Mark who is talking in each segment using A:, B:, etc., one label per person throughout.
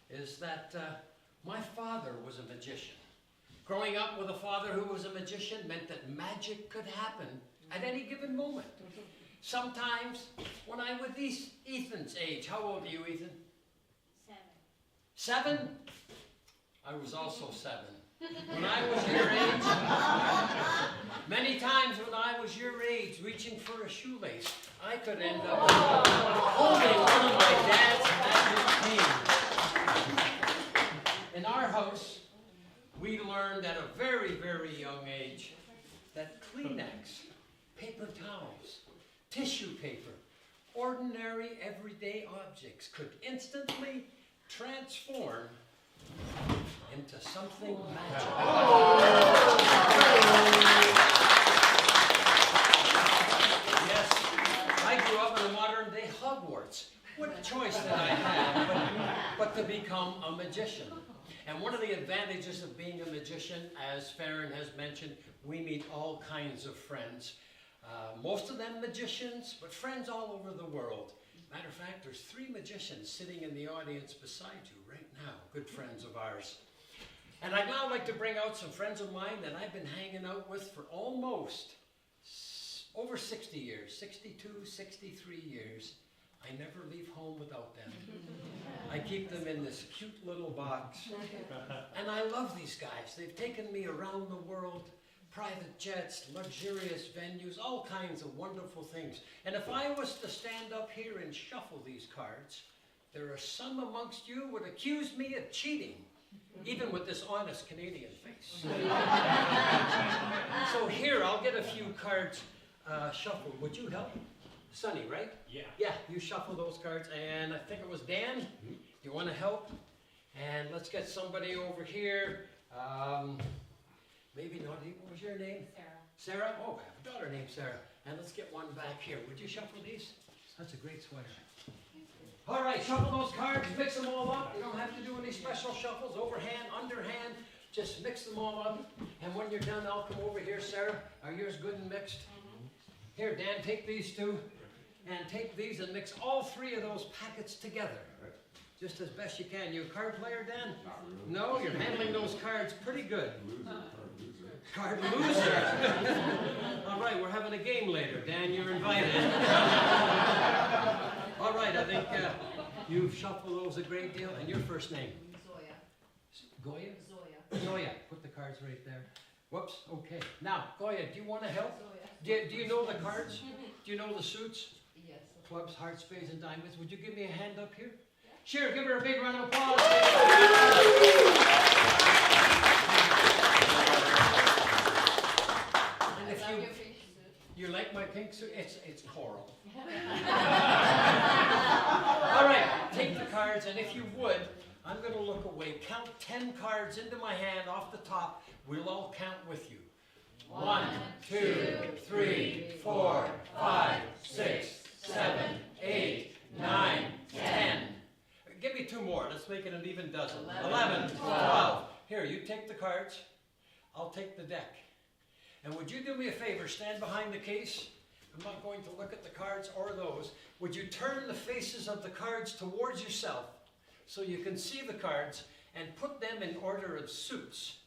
A: is that my father was a magician. Growing up with a father who was a magician meant that magic could happen at any given moment. Sometimes, when I was Ethan's age, how old are you, Ethan?
B: 7.
A: 7? I was also 7. When I was your age, many times when I was your age, reaching for a shoelace, I could end up holding one of my dad's magic canes. In our house, we learned at a very, very young age that Kleenex, paper towels, tissue paper, ordinary everyday objects could instantly transform into something magical. Yes, I grew up in a modern day Hogwarts. What choice did I have but to become a magician? And one of the advantages of being a magician, as Farron has mentioned, we meet all kinds of friends. Most of them magicians, but friends all over the world. Matter of fact, there's 3 magicians sitting in the audience beside you right now, good friends of ours. And I'd now like to bring out some friends of mine that I've been hanging out with for almost over 60 years, 62, 63 years. I never leave home without them. I keep them in this cute little box. And I love these guys. They've taken me around the world, private jets, luxurious venues, all kinds of wonderful things. And if I was to stand up here and shuffle these cards, there are some amongst you would accuse me of cheating, even with this honest Canadian face. So here, I'll get a few cards shuffled. Would you help? Sonny, right?
C: Yeah.
A: Yeah, you shuffle those cards, and I think it was Dan. You want to help? And let's get somebody over here. Maybe not. What was your name?
B: Sarah.
A: Sarah? Oh, I have a daughter named Sarah. And let's get one back here. Would you shuffle these? That's a great sweater. All right, shuffle those cards, mix them all up. You don't have to do any special shuffles, overhand, underhand. Just mix them all up. And when you're done, I'll come over here. Sarah, are yours good and mixed? Here, Dan, take these 2. And take these and mix all 3 of those packets together. Just as best you can. You a card player, Dan? No, you're handling those cards pretty good. Card loser. All right, we're having a game later. Dan, you're invited. All right, I think you've shuffled those a great deal. And your first name?
B: Zoya.
A: Goya?
B: Zoya.
A: Zoya. Put the cards right there. Whoops, okay. Now, Goya, do you want to help?
B: Zoya.
A: Do you know the cards? Do you know the suits?
B: Yes.
A: Clubs, hearts, spades, and diamonds. Would you give me a hand up here? Yeah. Sure, give her a big round of applause. And if you like my pink suit, it's coral. All right, take the cards, and if you would, I'm going to look away. Count 10 cards into my hand off the top. We'll all count with you. 1, 2, 3, 4, 5, 6, 7, 8, 9, 10. Give me 2 more. Let's make it an even dozen. 11, 12. Here, you take the cards. I'll take the deck. And would you do me a favor? Stand behind the case. I'm not going to look at the cards or those. Would you turn the faces of the cards towards yourself so you can see the cards and put them in order of suits?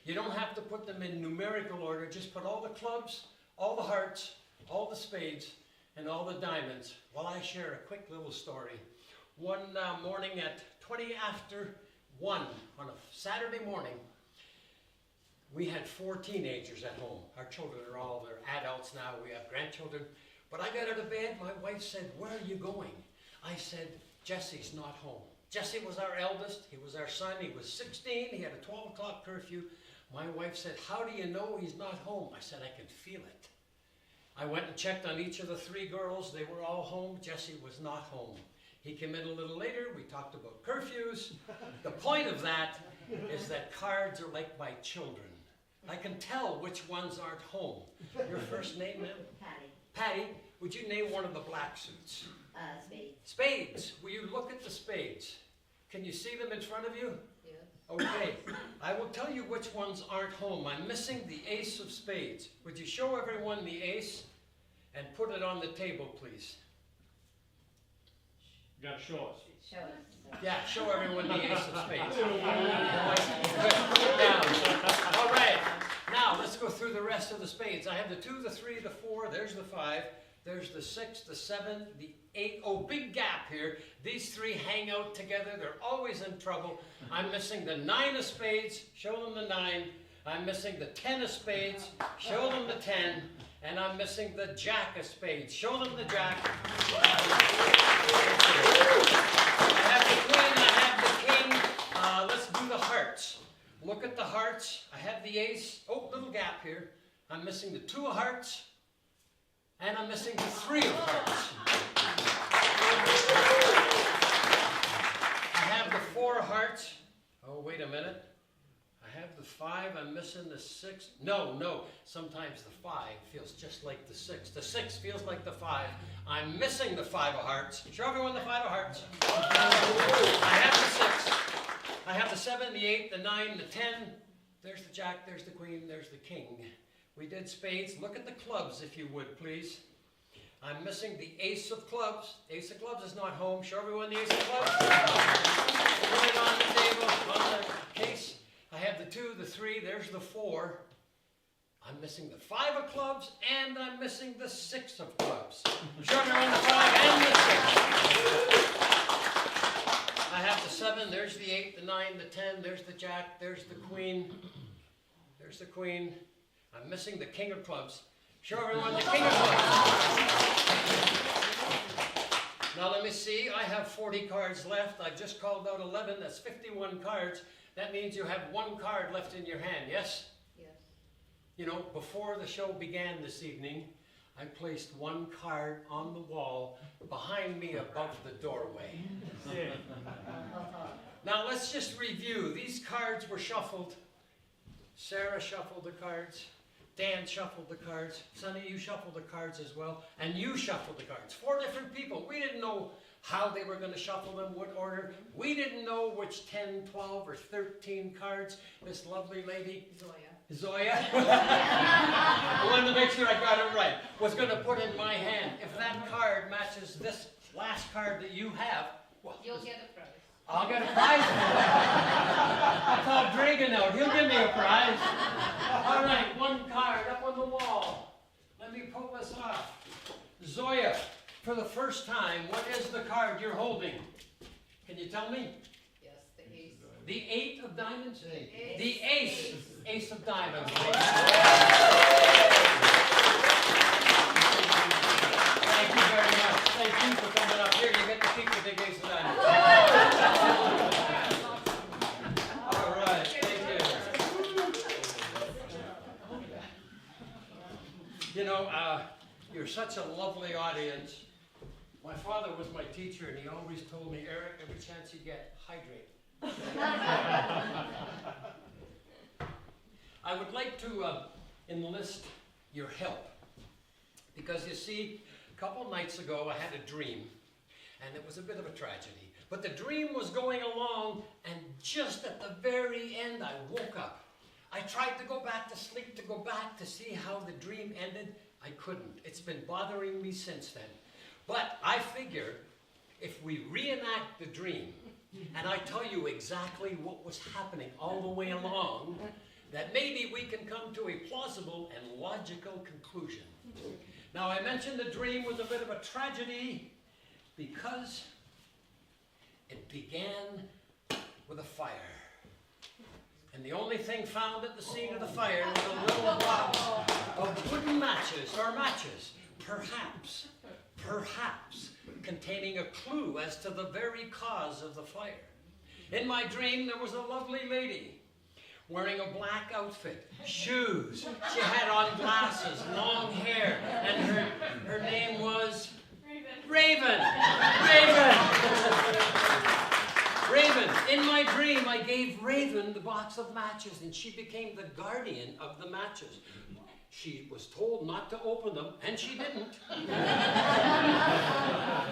A: You don't have to put them in numerical order. Just put all the clubs, all the hearts, all the spades, and all the diamonds while I share a quick little story. One morning at 20 after 1 on a Saturday morning, we had 4 teenagers at home. Our children are all, they're adults now. We have grandchildren. But I got out of bed. My wife said, "Where are you going?" I said, "Jesse's not home." Jesse was our eldest. He was our son. He was 16. He had a 12 o'clock curfew. My wife said, "How do you know he's not home?" I said, "I can feel it." I went and checked on each of the 3 girls. They were all home. Jesse was not home. He came in a little later. We talked about curfews. The point of that is that cards are like my children. I can tell which ones aren't home. Your first name, ma'am?
B: Patty.
A: Patty, would you name one of the black suits?
B: Spades.
A: Spades. Will you look at the spades? Can you see them in front of you?
B: Yes.
A: Okay. I will tell you which ones aren't home. I'm missing the ace of spades. Would you show everyone the ace and put it on the table, please?
B: You gotta show us.
C: Show us.
A: Yeah, show everyone the ace of spades. Good. Put it down. All right. Now, let's go through the rest of the spades. I have the 2, the 3, the 4. There's the 5. There's the 6, the 7, the 8. Oh, big gap here. These 3 hang out together. They're always in trouble. I'm missing the 9 of spades. Show them the 9. I'm missing the 10 of spades. Show them the 10. And I'm missing the jack of spades. Show them the jack. I have the queen, I have the king. Let's do the hearts. Look at the hearts. I have the ace. Oh, little gap here. I'm missing the 2 of hearts. And I'm missing the 3 of hearts. I have the 4 of hearts. Oh, wait a minute. I have the 5, I'm missing the 6. No, sometimes the 5 feels just like the 6. The 6 feels like the 5. I'm missing the 5 of hearts. Show everyone the 5 of hearts. I have the 6. I have the 7, the 8, the 9, the 10. There's the jack, there's the queen, there's the king. We did spades. Look at the clubs, if you would, please. I'm missing the ace of clubs. Ace of clubs is not home. Show everyone the ace of clubs. Put it on the table, on the case. I have the 2, the 3, there's the 4. I'm missing the 5 of clubs, and I'm missing the 6 of clubs. Show everyone the 5 and the 6. I have the 7, there's the 8, the 9, the 10, there's the jack, there's the queen. There's the queen. I'm missing the king of clubs. Show everyone the king of clubs. Now let me see, I have 40 cards left. I've just called out 11, that's 51 cards. That means you have 1 card left in your hand, yes?
C: Yes.
A: You know, before the show began this evening, I placed 1 card on the wall behind me above the doorway. Now let's just review. These cards were shuffled. Sarah shuffled the cards. Dan shuffled the cards. Sonny, you shuffled the cards as well. And you shuffled the cards. 4 different people. We didn't know how they were going to shuffle them, what order. We didn't know which 10, 12, or 13 cards this lovely lady, Zoya, I wanted to make sure I got it right, was going to put in my hand. If that card matches this last card that you have, well,
C: You'll get a prize.
A: I'll get a prize. I'll call Dragon out. He'll give me a prize. All right, 1 card up on the wall. Let me pull this off. Zoya, for the first time, what is the card you're holding? Can you tell me?
C: Yes, the ace.
A: The 8 of diamonds?
C: Ace.
A: The ace. Ace of diamonds. Thank you very much. Thank you for coming up here. You get to keep the big ace of diamonds. All right, thank you. You know, you're such a lovely audience. My father was my teacher, and he always told me, Eric, every chance you get, hydrate. I would like to enlist your help, because you see, a couple nights ago I had a dream, and it was a bit of a tragedy. But the dream was going along, and just at the very end I woke up. I tried to go back to sleep, to go back to see how the dream ended. I couldn't. It's been bothering me since then. But I figure if we reenact the dream, and I tell you exactly what was happening all the way along, that maybe we can come to a plausible and logical conclusion. Now, I mentioned the dream was a bit of a tragedy because it began with a fire. And the only thing found at the scene of the fire was a little box of wooden matches, or matches, perhaps containing a clue as to the very cause of the fire. In my dream, there was a lovely lady wearing a black outfit, shoes. She had on glasses, long hair, and her name was Raven. Raven. In my dream, I gave Raven the box of matches, and she became the guardian of the matches. She was told not to open them, and she didn't.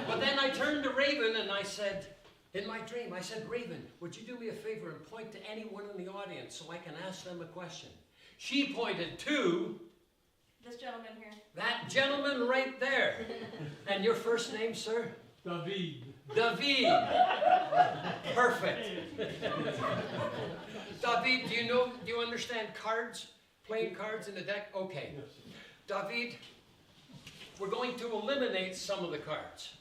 A: But then I turned to Raven and I said, in my dream, I said, Raven, would you do me a favor and point to anyone in the audience so I can ask them a question? She pointed to
D: this gentleman here.
A: that gentleman right there. And your first name, sir?
B: David.
A: David. Perfect. David, do you understand cards? Playing cards in the deck? Okay. David, we're going to eliminate some of the cards.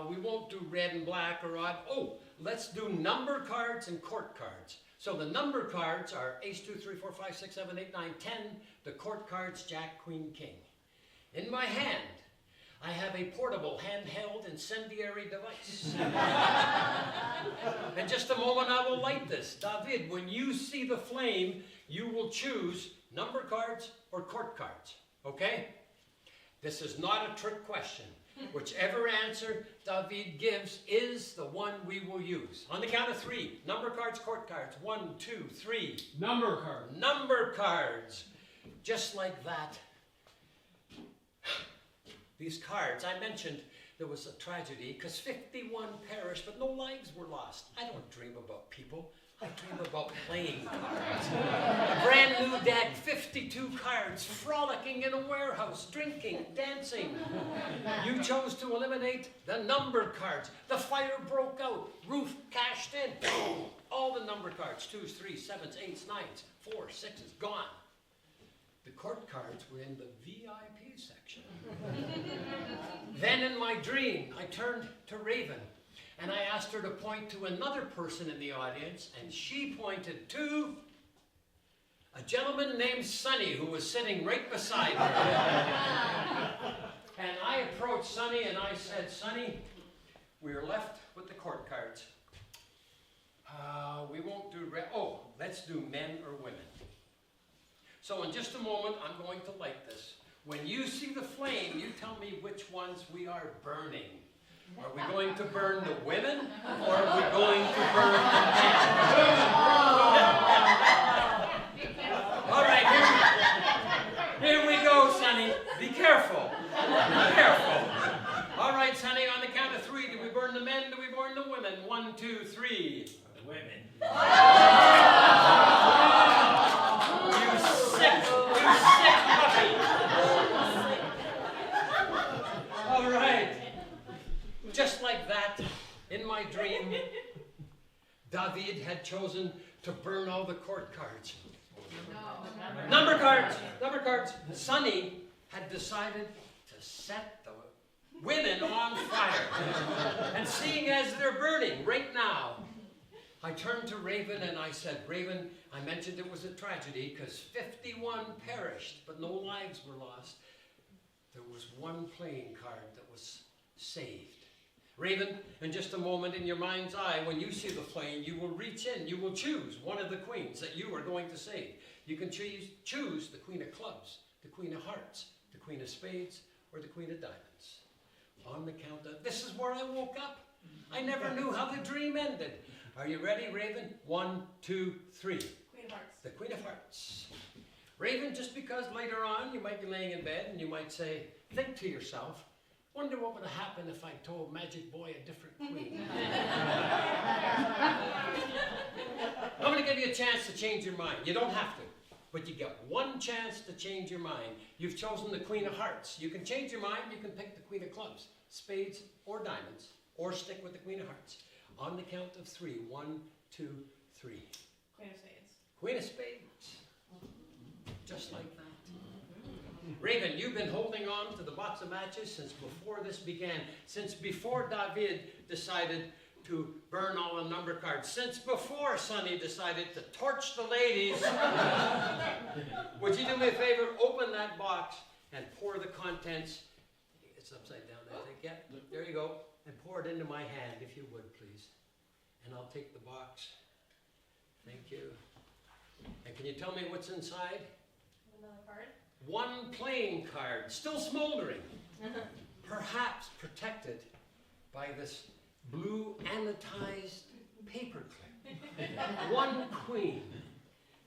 A: We won't do red and black or odd. Oh, let's do number cards and court cards. So the number cards are ace, 2, 3, 4, 5, 6, 7, 8, 9, 10. The court cards, jack, queen, king. In my hand, I have a portable, handheld, incendiary device. In just a moment, I will light this. David, when you see the flame, you will choose number cards or court cards. Okay? This is not a trick question. Whichever answer David gives is the one we will use. On the count of 3, number cards, court cards. 1, 2, 3.
B: Number cards.
A: Number cards. Just like that. These cards, I mentioned there was a tragedy because 51 perished, but no lives were lost. I don't dream about people. I dream about playing cards. A brand new deck, 52 cards, frolicking in a warehouse, drinking, dancing. You chose to eliminate the number cards. The fire broke out, roof cashed in. All the number cards, 2s, 3s, 7s, 8s, 9s, 4s, 6s, gone. The court cards were in the VIP section. Then in my dream, I turned to Raven. And I asked her to point to another person in the audience, and she pointed to a gentleman named Sonny, who was sitting right beside her. And I approached Sonny and I said, Sonny, we're left with the court cards. We won't do let's do men or women. So in just a moment, I'm going to light this. When you see the flame, you tell me which ones we are burning. Are we going to burn the women, or are we going to burn the men? All right, here we go, Sonny. Be careful. Be careful. All right, Sonny, on the count of 3, do we burn the men, do we burn the women? 1, 2, 3.
B: The women.
A: You sick puppy. All right. Just like that, in my dream, David had chosen to burn all the court cards. Number cards. Sonny had decided to set the women on fire. And seeing as they're burning right now, I turned to Raven and I said, Raven, I mentioned it was a tragedy because 51 perished, but no lives were lost. There was one playing card that was saved. Raven, in just a moment in your mind's eye, when you see the flame, you will reach in, you will choose one of the queens that you are going to save. You can choose the Queen of Clubs, the Queen of Hearts, the Queen of Spades, or the Queen of Diamonds. On the count of, this is where I woke up. I never knew how the dream ended. Are you ready, Raven? 1, 2, 3.
C: Queen of Hearts.
A: The Queen of Hearts. Raven, just because later on you might be laying in bed and you might say, think to yourself, wonder what would have happened if I told Magic Boy a different queen. I'm going to give you a chance to change your mind. You don't have to, but you get one chance to change your mind. You've chosen the Queen of Hearts. You can change your mind. You can pick the Queen of Clubs, Spades, or Diamonds, or stick with the Queen of Hearts. On the count of 3. 1, 2, 3.
C: Queen of Spades.
A: Queen of Spades. Just like that. Raven, you've been holding on to the box of matches since before this began, since before David decided to burn all the number cards, since before Sonny decided to torch the ladies. Would you do me a favor? Open that box and pour the contents. It's upside down, I think. Yeah, there you go. And pour it into my hand, if you would, please. And I'll take the box. Thank you. And can you tell me what's inside?
C: Another card.
A: One playing card, still smoldering, perhaps protected by this blue anodized paperclip. One queen.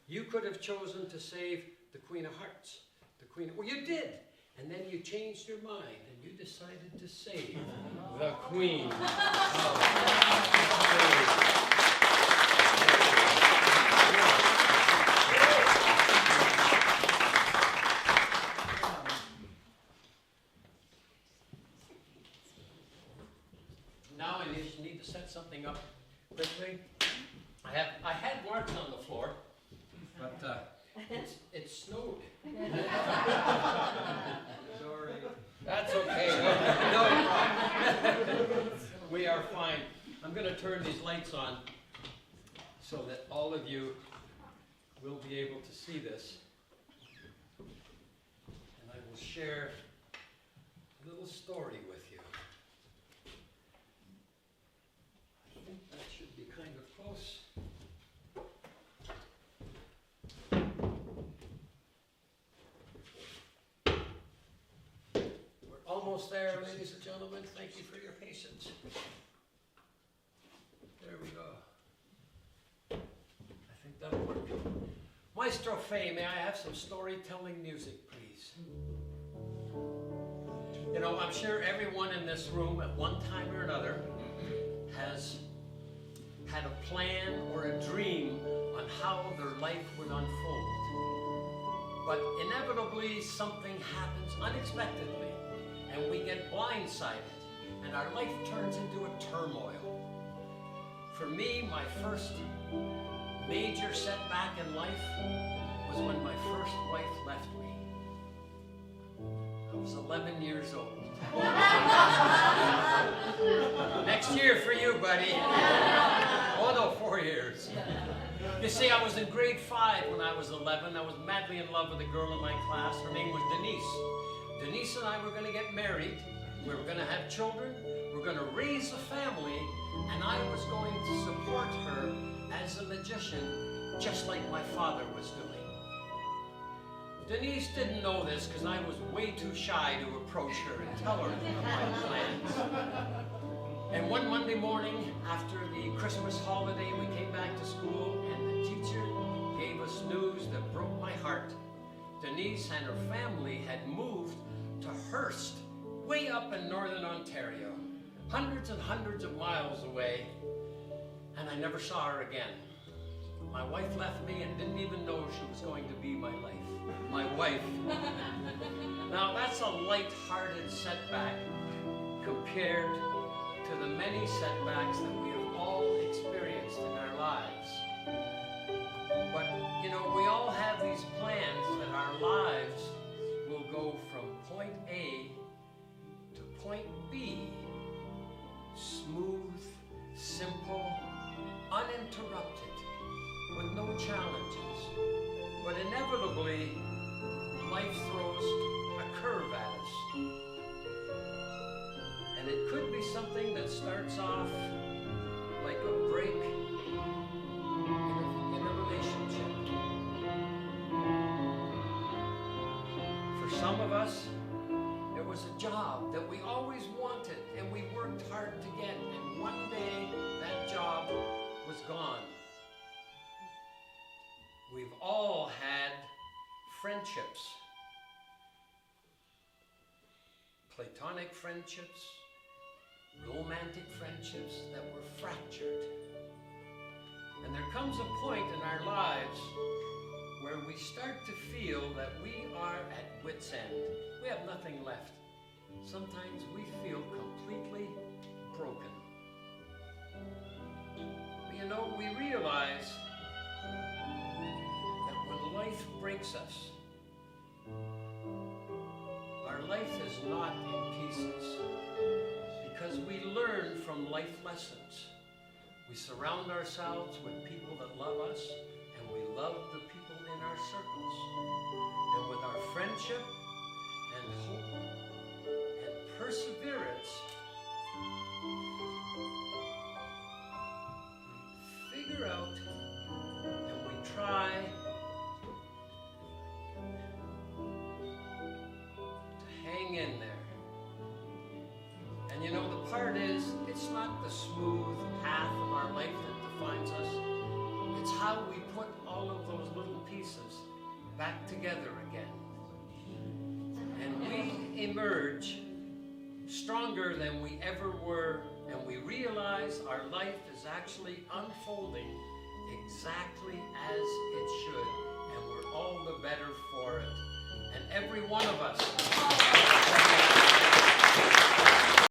A: You could have chosen to save the Queen of Hearts. Well, you did. And then you changed your mind and you decided to save the Queen of Spades. Now I just need to set something up quickly. I had marks on the floor, but it snowed.
B: Sorry.
A: That's okay. No. We are fine. I'm going to turn these lights on so that all of you will be able to see this. And I will share a little story with you. I think that should be kind of close. We're almost there, ladies and gentlemen. Thank you for your patience. There we go. I think that'll work. Maestro Fay, may I have some storytelling music, please? You know, I'm sure everyone in this room at one time or another has had a plan or a dream on how their life would unfold. But inevitably, something happens unexpectedly, and we get blindsided, and our life turns into a turmoil. For me, my first major setback in life was when my first wife left me. I was 11 years old. Next year for you, buddy. Oh no, 4 years. You see, I was in grade 5 when I was 11. I was madly in love with a girl in my class. Her name was Denise. Denise and I were going to get married. We were going to have children. We were going to raise a family. And I was going to support her as a magician, just like my father was doing. Denise didn't know this because I was way too shy to approach her and tell her my plans. And one Monday morning, after the Christmas holiday, we came back to school and the teacher gave us news that broke my heart. Denise and her family had moved to Hearst, way up in northern Ontario, hundreds and hundreds of miles away, and I never saw her again. My wife left me and didn't even know she was going to be my life. My wife. Now that's a light-hearted setback compared to the many setbacks that we have all experienced in our lives. But, you know, we all have these plans that our lives will go from point A to point B. Smooth, simple, uninterrupted, with no challenges. But inevitably, life throws a curve at us. And it could be something that starts off like a break in a relationship. For some of us, it was a job that we always wanted and we worked hard to get, and one day that job was gone. We've all had friendships, platonic friendships, romantic friendships that were fractured. And there comes a point in our lives where we start to feel that we are at wit's end. We have nothing left. Sometimes we feel completely broken. But you know, we realize that when life breaks us, our life is not in pieces because we learn from life lessons. We surround ourselves with people that love us, and we love the people in our circles. And with our friendship and hope and perseverance, we figure out and we try to hang in there. And you know, the part is, it's not the smooth path of our life that defines us. It's how we put all of those little pieces back together again. And we emerge stronger than we ever were, and we realize our life is actually unfolding exactly as it should, and we're all the better for it. And every one of us